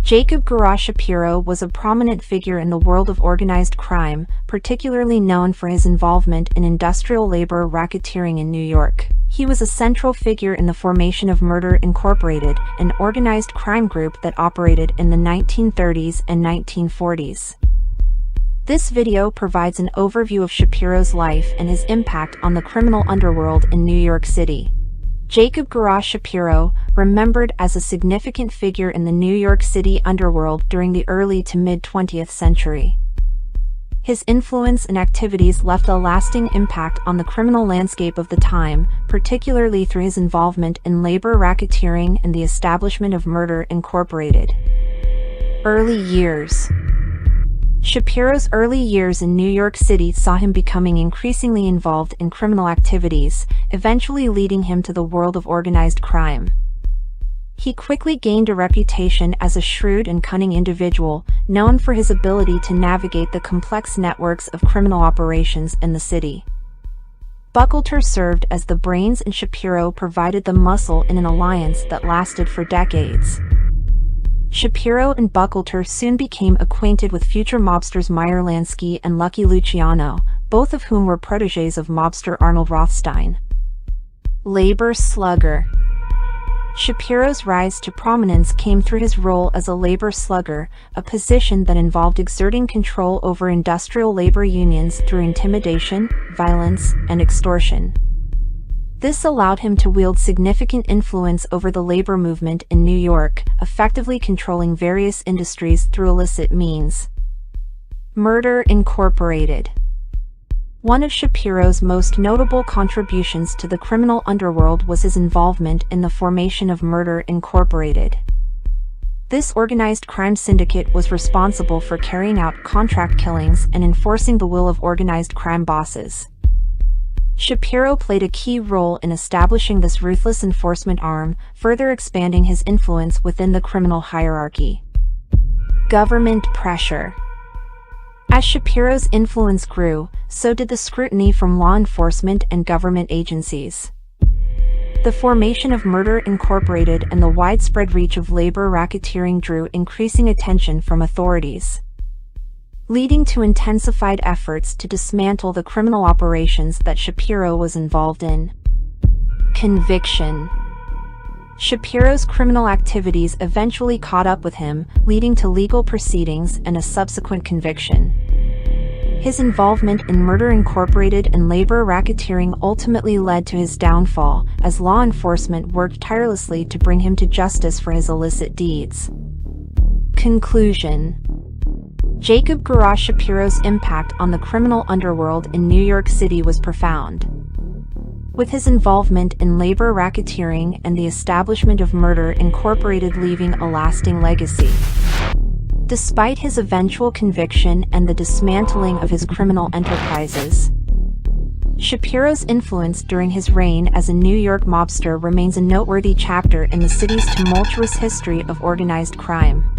Gurrah Shapiro was a prominent figure in the world of organized crime, particularly known for his involvement in industrial labor racketeering in New York. He was a central figure in the formation of Mobster Incorporated, an organized crime group that operated in the 1930s and 1940s. This video provides an overview of Shapiro's life and his impact on the criminal underworld in New York City. Gurrah Shapiro, remembered as a significant figure in the New York City underworld during the early to mid-20th century. His influence and activities left a lasting impact on the criminal landscape of the time, particularly through his involvement in labor racketeering and the establishment of Mobster Incorporated. Early years. Shapiro's early years in New York City saw him becoming increasingly involved in criminal activities, eventually leading him to the world of organized crime. He quickly gained a reputation as a shrewd and cunning individual, known for his ability to navigate the complex networks of criminal operations in the city. Buckleter served as the brains and Shapiro provided the muscle in an alliance that lasted for decades. Shapiro and Buckleter soon became acquainted with future mobsters Meyer Lansky and Lucky Luciano, both of whom were protégés of mobster Arnold Rothstein. Labor slugger. Shapiro's rise to prominence came through his role as a labor slugger, a position that involved exerting control over industrial labor unions through intimidation, violence, and extortion. This allowed him to wield significant influence over the labor movement in New York, effectively controlling various industries through illicit means. Mobster Incorporated. One of Shapiro's most notable contributions to the criminal underworld was his involvement in the formation of Mobster Incorporated. This organized crime syndicate was responsible for carrying out contract killings and enforcing the will of organized crime bosses. Shapiro played a key role in establishing this ruthless enforcement arm, further expanding his influence within the criminal hierarchy. Government pressure. As Shapiro's influence grew, so did the scrutiny from law enforcement and government agencies. The formation of Mobster Incorporated and the widespread reach of labor racketeering drew increasing attention from authorities, leading to intensified efforts to dismantle the criminal operations that Shapiro was involved in. Conviction. Shapiro's criminal activities eventually caught up with him, leading to legal proceedings and a subsequent conviction. His involvement in Mobster Incorporated and labor racketeering ultimately led to his downfall, as law enforcement worked tirelessly to bring him to justice for his illicit deeds. Conclusion. Gurrah Shapiro's impact on the criminal underworld in New York City was profound. With his involvement in labor racketeering and the establishment of Mobster Incorporated leaving a lasting legacy. Despite his eventual conviction and the dismantling of his criminal enterprises, Shapiro's influence during his reign as a New York mobster remains a noteworthy chapter in the city's tumultuous history of organized crime.